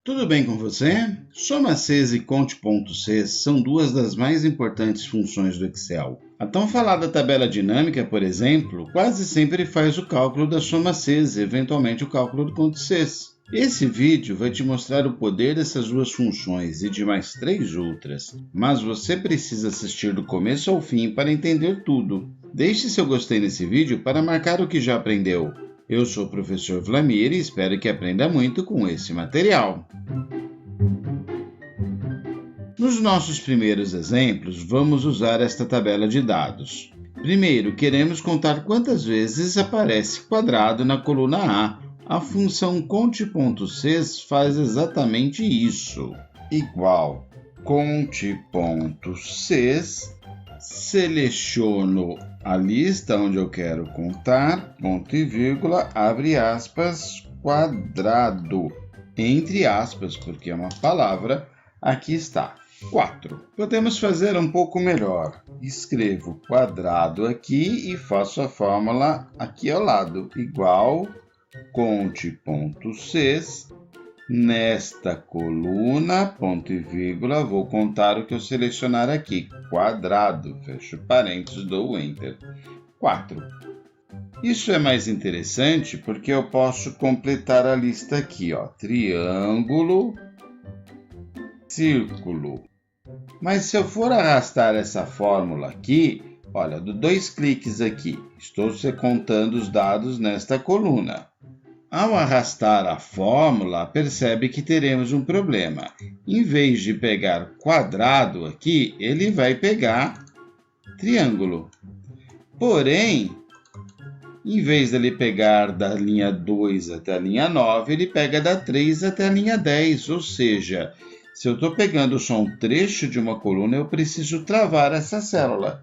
Tudo bem com você? Soma-Cs e Conte.Cs são duas das mais importantes funções do Excel. A tão falada tabela dinâmica, por exemplo, quase sempre faz o cálculo da soma-Cs e eventualmente o cálculo do Conte.Cs. Esse vídeo vai te mostrar o poder dessas duas funções e de mais 3 outras, mas você precisa assistir do começo ao fim para entender tudo. Deixe seu gostei nesse vídeo para marcar o que já aprendeu. Eu sou o professor Vlamir e espero que aprenda muito com esse material. Nos nossos primeiros exemplos, vamos usar esta tabela de dados. Primeiro, queremos contar quantas vezes aparece quadrado na coluna A. A função Conte.Cs faz exatamente isso. Igual Conte.Cs, seleciono a lista onde eu quero contar, ponto e vírgula, abre aspas, quadrado, entre aspas, porque é uma palavra, aqui está, 4. Podemos fazer um pouco melhor. Escrevo quadrado aqui e faço a fórmula aqui ao lado, igual Conte.Cs, nesta coluna, ponto e vírgula, vou contar o que eu selecionar aqui, quadrado, fecho parênteses, dou Enter, 4. Isso é mais interessante porque eu posso completar a lista aqui, ó, triângulo, círculo. Mas se eu for arrastar essa fórmula aqui, olha, dou 2 cliques aqui, estou contando os dados nesta coluna. Ao arrastar a fórmula, percebe que teremos um problema. Em vez de pegar quadrado aqui, ele vai pegar triângulo. Porém, em vez de ele pegar da linha 2 até a linha 9, ele pega da 3 até a linha 10. Ou seja, se eu estou pegando só um trecho de uma coluna, eu preciso travar essa célula.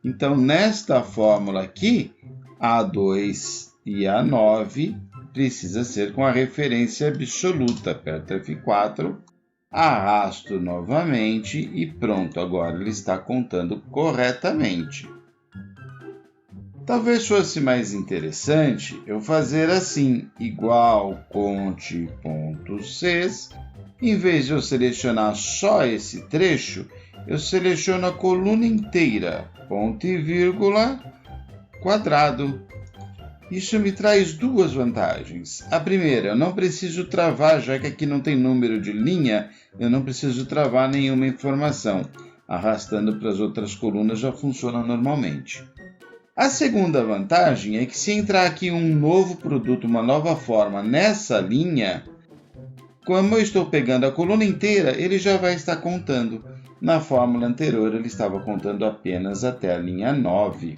Então, nesta fórmula aqui, A2 e A9 precisa ser com a referência absoluta. Aperto F4, arrasto novamente e pronto, agora ele está contando corretamente. Talvez fosse mais interessante eu fazer assim, igual Conte.Cs, em vez de eu selecionar só esse trecho, eu seleciono a coluna inteira, ponto e vírgula, quadrado. Isso me traz duas vantagens. A primeira, eu não preciso travar, já que aqui não tem número de linha, eu não preciso travar nenhuma informação. Arrastando para as outras colunas já funciona normalmente. A segunda vantagem é que se entrar aqui um novo produto, uma nova forma nessa linha, como eu estou pegando a coluna inteira, ele já vai estar contando. Na fórmula anterior, ele estava contando apenas até a linha 9.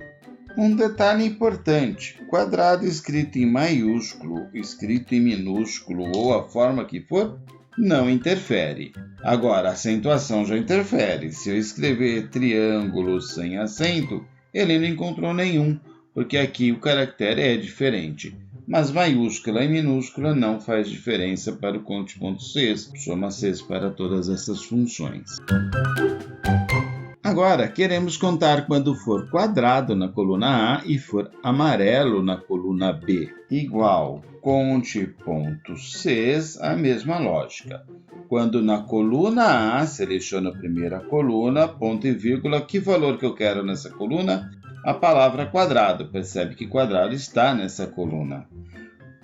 Um detalhe importante, quadrado escrito em maiúsculo, escrito em minúsculo ou a forma que for, não interfere. Agora, a acentuação já interfere. Se eu escrever triângulo sem acento, ele não encontrou nenhum, porque aqui o caractere é diferente. Mas maiúscula e minúscula não faz diferença para o Conte.Cs, soma-Cs para todas essas funções. Agora, queremos contar quando for quadrado na coluna A e for amarelo na coluna B. Igual Conte.Cs, a mesma lógica. Quando na coluna A, seleciono a primeira coluna, ponto e vírgula, que valor que eu quero nessa coluna? A palavra quadrado. Percebe que quadrado está nessa coluna.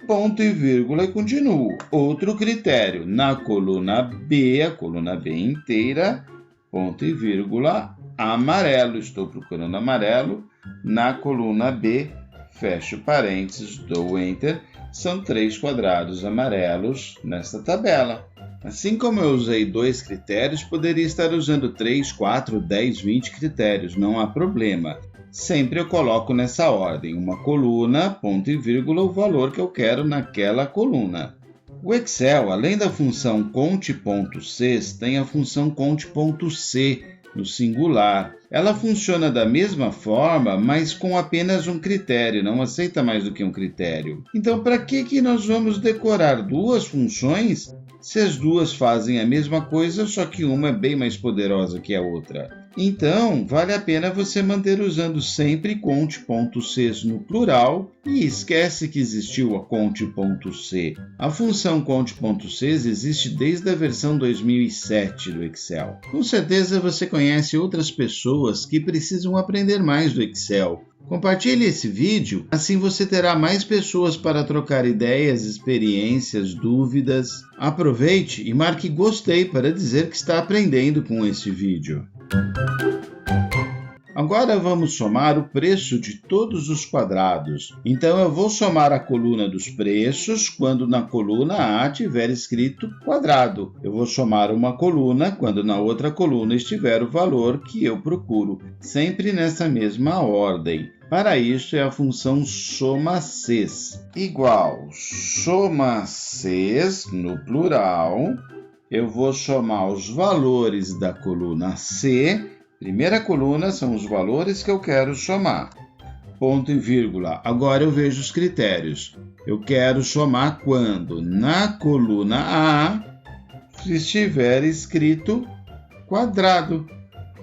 Ponto e vírgula e continuo. Outro critério, na coluna B, a coluna B inteira, ponto e vírgula, amarelo. Estou procurando amarelo. Na coluna B, fecho parênteses, dou Enter. São 3 quadrados amarelos nesta tabela. Assim como eu usei 2 critérios, poderia estar usando 3, 4, 10, 20 critérios. Não há problema. Sempre eu coloco nessa ordem, uma coluna, ponto e vírgula, o valor que eu quero naquela coluna. O Excel, além da função Conte.Cs, tem a função Conte.C, no singular. Ela funciona da mesma forma, mas com apenas um critério, não aceita mais do que um critério. Então, para que nós vamos decorar duas funções se as duas fazem a mesma coisa, só que uma é bem mais poderosa que a outra? Então, vale a pena você manter usando sempre conte.cs no plural e esquece que existiu a conte.c. A função conte.cs existe desde a versão 2007 do Excel. Com certeza você conhece outras pessoas que precisam aprender mais do Excel. Compartilhe esse vídeo, assim você terá mais pessoas para trocar ideias, experiências, dúvidas. Aproveite e marque gostei para dizer que está aprendendo com esse vídeo. Agora vamos somar o preço de todos os quadrados. Então eu vou somar a coluna dos preços quando na coluna A tiver escrito quadrado. Eu vou somar uma coluna quando na outra coluna estiver o valor que eu procuro, sempre nessa mesma ordem. Para isso é a função soma-cs, igual soma-cs no plural. Eu vou somar os valores da coluna C. Primeira coluna são os valores que eu quero somar. Ponto e vírgula. Agora eu vejo os critérios. Eu quero somar quando na coluna A estiver escrito quadrado.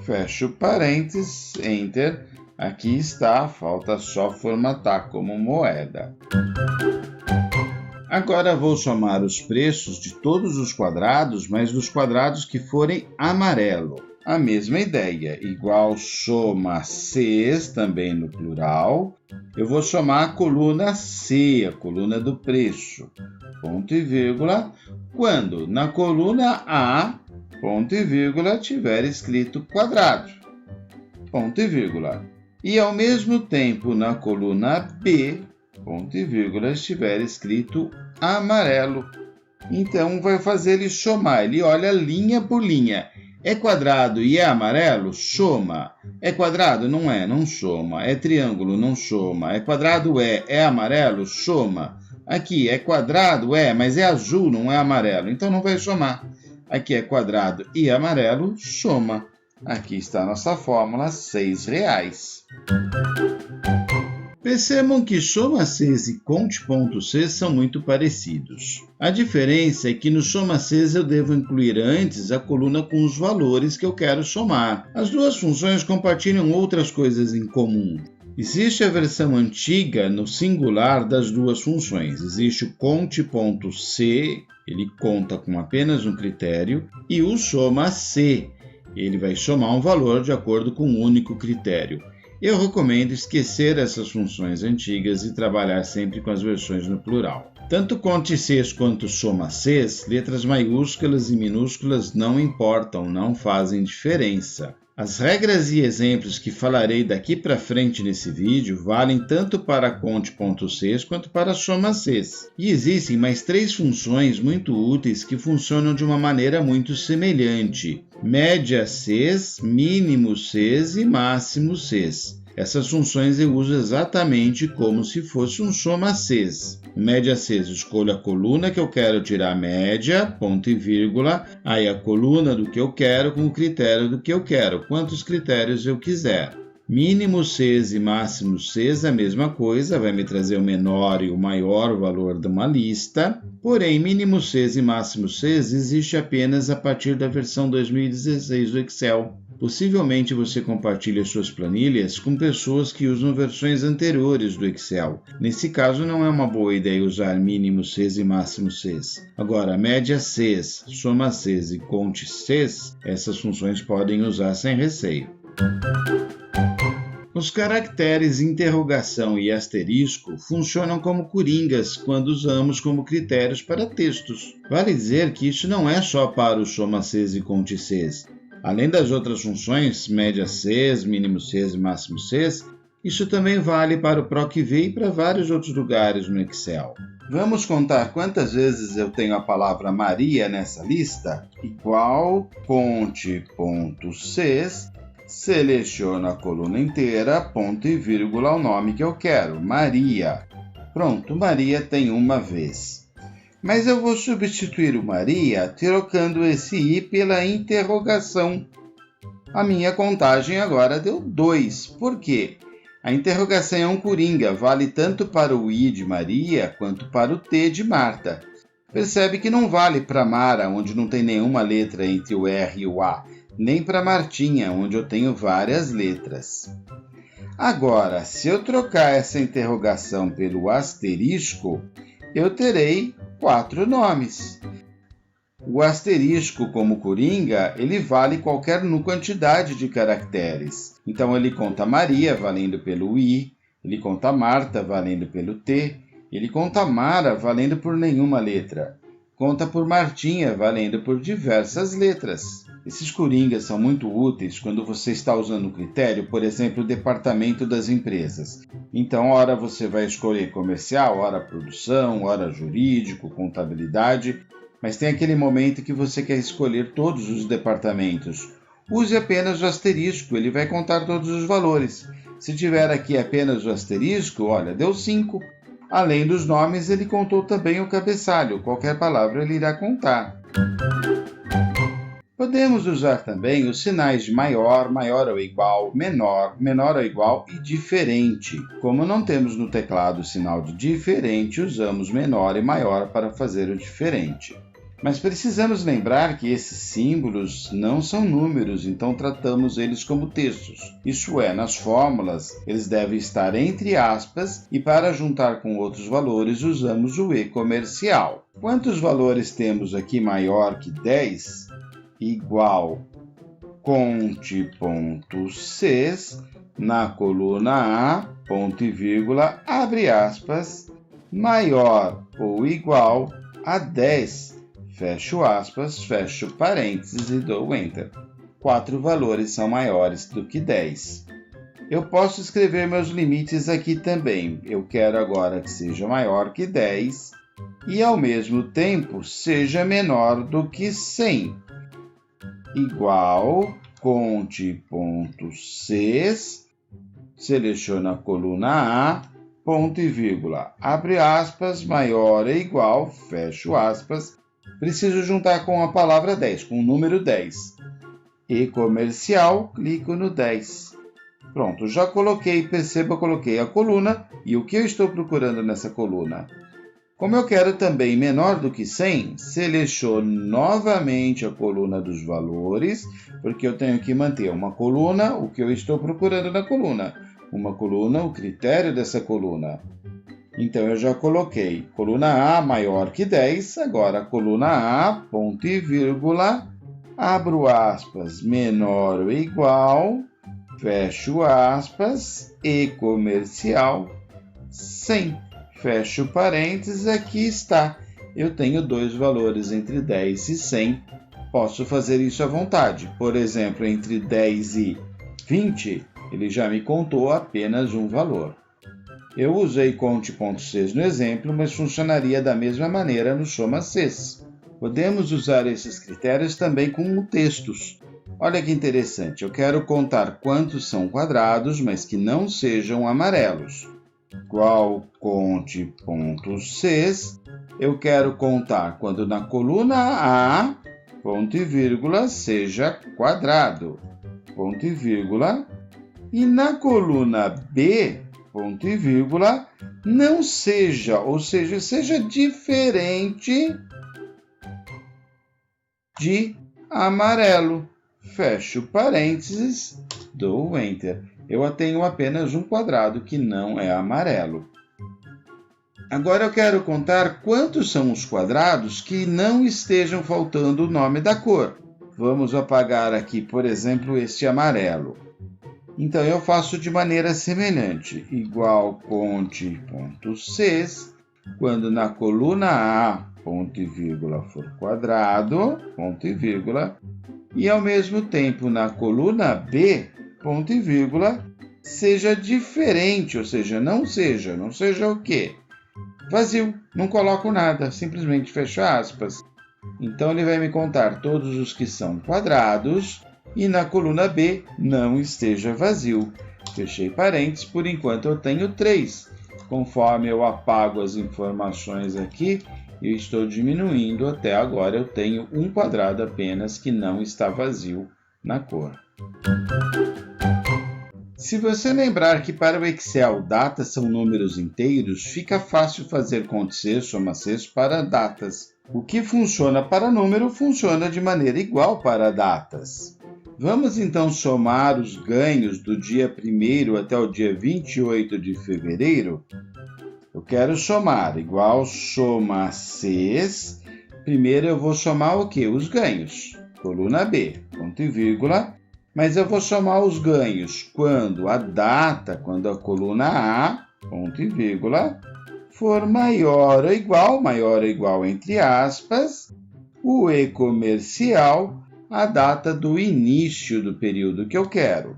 Fecho parênteses, Enter. Aqui está, falta só formatar como moeda. Agora vou somar os preços de todos os quadrados, mas dos quadrados que forem amarelo. A mesma ideia, igual soma-cs, também no plural. Eu vou somar a coluna C, a coluna do preço. Ponto e vírgula. Quando na coluna A, ponto e vírgula, tiver escrito quadrado. Ponto e vírgula. E ao mesmo tempo na coluna B, ponto e vírgula, estiver escrito amarelo. Então vai fazer ele somar, ele olha linha por linha. É quadrado e é amarelo? Soma. É quadrado? Não é, não soma. É triângulo? Não soma. É quadrado? É amarelo? Soma. Aqui é quadrado? Mas é azul, não é amarelo. Então não vai somar. Aqui é quadrado e amarelo, soma. Aqui está a nossa fórmula, R$6. Percebam que soma-cs e conte.cs são muito parecidos. A diferença é que no soma-cs eu devo incluir antes a coluna com os valores que eu quero somar. As duas funções compartilham outras coisas em comum. Existe a versão antiga no singular das duas funções. Existe o conte.c, ele conta com apenas um critério, e o soma-c, ele vai somar um valor de acordo com um único critério. Eu recomendo esquecer essas funções antigas e trabalhar sempre com as versões no plural. Tanto conte-cs quanto soma-cs, letras maiúsculas e minúsculas não importam, não fazem diferença. As regras e exemplos que falarei daqui para frente nesse vídeo valem tanto para conte.cs quanto para soma-cs. E existem mais 3 funções muito úteis que funcionam de uma maneira muito semelhante: média-cs, mínimo-cs e máximo-cs. Essas funções eu uso exatamente como se fosse um soma-cs. No média-cs, escolho a coluna que eu quero tirar a média, ponto e vírgula, aí a coluna do que eu quero com o critério do que eu quero, quantos critérios eu quiser. Mínimo-cs e máximo-cs, a mesma coisa, vai me trazer o menor e o maior valor de uma lista, porém, mínimo-cs e máximo-cs existe apenas a partir da versão 2016 do Excel. Possivelmente você compartilha suas planilhas com pessoas que usam versões anteriores do Excel. Nesse caso, não é uma boa ideia usar mínimo-cs e máximo-cs. Agora, média-cs, soma-cs e conte-cs, essas funções podem usar sem receio. Os caracteres interrogação e asterisco funcionam como coringas quando usamos como critérios para textos. Vale dizer que isso não é só para o soma-cs e conte-cs. Além das outras funções, média-cs, mínimo-cs e máximo-cs, isso também vale para o PROC-V e para vários outros lugares no Excel. Vamos contar quantas vezes eu tenho a palavra Maria nessa lista? Igual conte.cs, seleciono a coluna inteira, ponto e vírgula, o nome que eu quero, Maria. Pronto, Maria tem uma vez. Mas eu vou substituir o Maria trocando esse i pela interrogação. A minha contagem agora deu 2. Por quê? A interrogação é um coringa, vale tanto para o i de Maria quanto para o t de Marta. Percebe que não vale para Mara, onde não tem nenhuma letra entre o R e o A, nem para Martinha, onde eu tenho várias letras. Agora, se eu trocar essa interrogação pelo asterisco, eu terei 4 nomes. O asterisco, como coringa, ele vale qualquer quantidade de caracteres. Então, ele conta Maria, valendo pelo I, ele conta Marta, valendo pelo T, ele conta Mara, valendo por nenhuma letra. Conta por Martinha, valendo por diversas letras. Esses coringas são muito úteis quando você está usando um critério, por exemplo, o departamento das empresas. Então, ora você vai escolher comercial, ora produção, ora jurídico, contabilidade, mas tem aquele momento que você quer escolher todos os departamentos. Use apenas o asterisco, ele vai contar todos os valores. Se tiver aqui apenas o asterisco, olha, deu 5. Além dos nomes, ele contou também o cabeçalho, qualquer palavra ele irá contar. Podemos usar também os sinais de maior, maior ou igual, menor, menor ou igual e diferente. Como não temos no teclado o sinal de diferente, usamos menor e maior para fazer o diferente. Mas precisamos lembrar que esses símbolos não são números, então tratamos eles como textos. Isso é, nas fórmulas, eles devem estar entre aspas e para juntar com outros valores usamos o E comercial. Quantos valores temos aqui maior que 10? Igual conte ponto Cs na coluna A, ponto e vírgula, abre aspas, maior ou igual a 10, fecho aspas, fecho parênteses e dou Enter. 4 valores são maiores do que 10. Eu posso escrever meus limites aqui também. Eu quero agora que seja maior que 10 e, ao mesmo tempo, seja menor do que 100. Igual, conte ponto Cs, seleciona a coluna A, ponto e vírgula, abre aspas, maior ou igual, fecho aspas, preciso juntar com a palavra 10, com o número 10. E comercial, clico no 10. Pronto, já coloquei, perceba, coloquei a coluna e o que eu estou procurando nessa coluna. Como eu quero também menor do que 100, seleciono novamente a coluna dos valores, porque eu tenho que manter uma coluna, o que eu estou procurando na coluna. Uma coluna, o critério dessa coluna. Então, eu já coloquei coluna A maior que 10, agora coluna A, ponto e vírgula, abro aspas, menor ou igual, fecho aspas, e comercial, 100. Fecho parênteses, aqui está. Eu tenho 2 valores entre 10 e 100. Posso fazer isso à vontade. Por exemplo, entre 10 e 20, ele já me contou apenas um valor. Eu usei conte.cs no exemplo, mas funcionaria da mesma maneira no soma-cs. Podemos usar esses critérios também com textos. Olha que interessante, eu quero contar quantos são quadrados, mas que não sejam amarelos. Igual conte.cs, eu quero contar quando na coluna A, ponto e vírgula, seja quadrado, ponto e vírgula, e na coluna B, ponto e vírgula, não seja, ou seja, seja diferente de amarelo. Fecho parênteses, dou Enter. Eu tenho apenas um quadrado que não é amarelo. Agora eu quero contar quantos são os quadrados que não estejam faltando o nome da cor. Vamos apagar aqui, por exemplo, este amarelo. Então, eu faço de maneira semelhante. Igual conte.cs, quando na coluna A, ponto e vírgula, for quadrado, ponto e vírgula, e ao mesmo tempo na coluna B, ponto e vírgula, seja diferente, ou seja, não seja o quê? Vazio, não coloco nada, simplesmente fecho aspas. Então, ele vai me contar todos os que são quadrados e na coluna B não esteja vazio. Fechei parênteses, por enquanto eu tenho 3. Conforme eu apago as informações aqui, eu estou diminuindo, até agora eu tenho um quadrado apenas que não está vazio na cor. Se você lembrar que para o Excel datas são números inteiros, fica fácil fazer conte-cs, soma-cs para datas. O que funciona para número funciona de maneira igual para datas. Vamos então somar os ganhos do dia 1º até o dia 28 de fevereiro? Eu quero somar, igual soma Cs. Primeiro eu vou somar o quê? Os ganhos. Coluna B, ponto e vírgula. Mas eu vou somar os ganhos quando a data, quando a coluna A, ponto e vírgula, for maior ou igual entre aspas, o E comercial, a data do início do período que eu quero.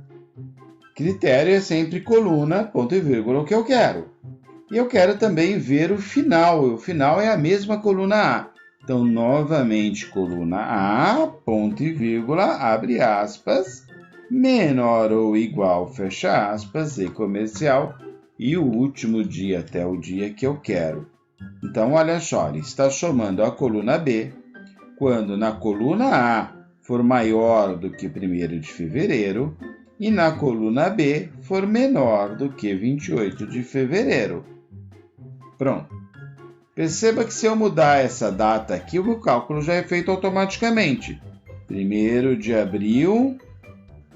Critério é sempre coluna, ponto e vírgula, o que eu quero. E eu quero também ver o final. O final é a mesma coluna A. Então, novamente, coluna A, ponto e vírgula, abre aspas, menor ou igual, fecha aspas, E comercial, e o último dia até o dia que eu quero. Então, olha só, ele está somando a coluna B, quando na coluna A for maior do que 1º de fevereiro e na coluna B for menor do que 28 de fevereiro. Pronto. Perceba que se eu mudar essa data aqui, o meu cálculo já é feito automaticamente. 1º de abril,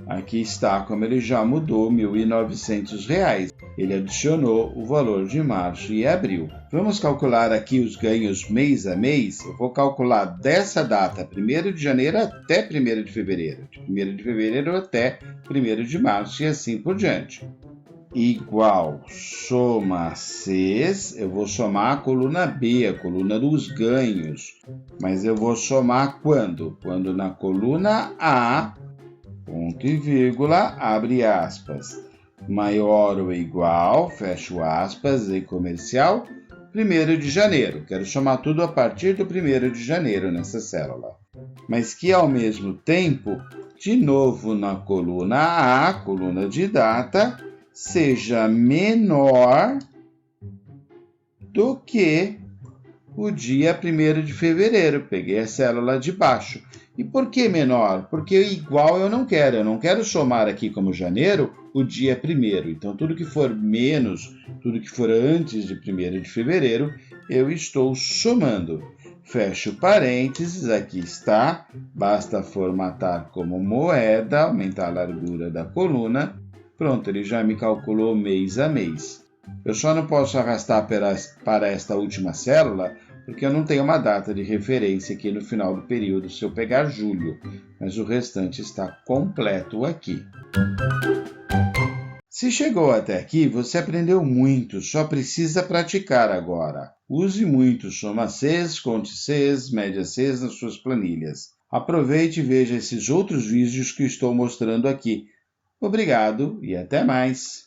aqui está como ele já mudou, R$ 1.900. Ele adicionou o valor de março e abril. Vamos calcular aqui os ganhos mês a mês? Eu vou calcular dessa data, 1º de janeiro até 1º de fevereiro. De 1º de fevereiro até 1º de março e assim por diante. Igual soma Cs, eu vou somar a coluna B, a coluna dos ganhos. Mas eu vou somar quando? Quando na coluna A, ponto e vírgula, abre aspas, maior ou igual, fecho aspas, E comercial, 1º de janeiro. Quero somar tudo a partir do 1º de janeiro nessa célula. Mas que ao mesmo tempo, de novo na coluna A, coluna de data, seja menor do que o dia 1º de fevereiro. Peguei a célula de baixo. E por que menor? Porque igual eu não quero somar aqui como janeiro o dia 1º. Então, tudo que for menos, tudo que for antes de 1º de fevereiro, eu estou somando. Fecho parênteses, aqui está. Basta formatar como moeda, aumentar a largura da coluna. Pronto, ele já me calculou mês a mês. Eu só não posso arrastar para esta última célula, porque eu não tenho uma data de referência aqui no final do período se eu pegar julho, mas o restante está completo aqui. Se chegou até aqui, você aprendeu muito, só precisa praticar agora. Use muito soma Cs, conte Cs, média Cs nas suas planilhas. Aproveite e veja esses outros vídeos que estou mostrando aqui. Obrigado e até mais!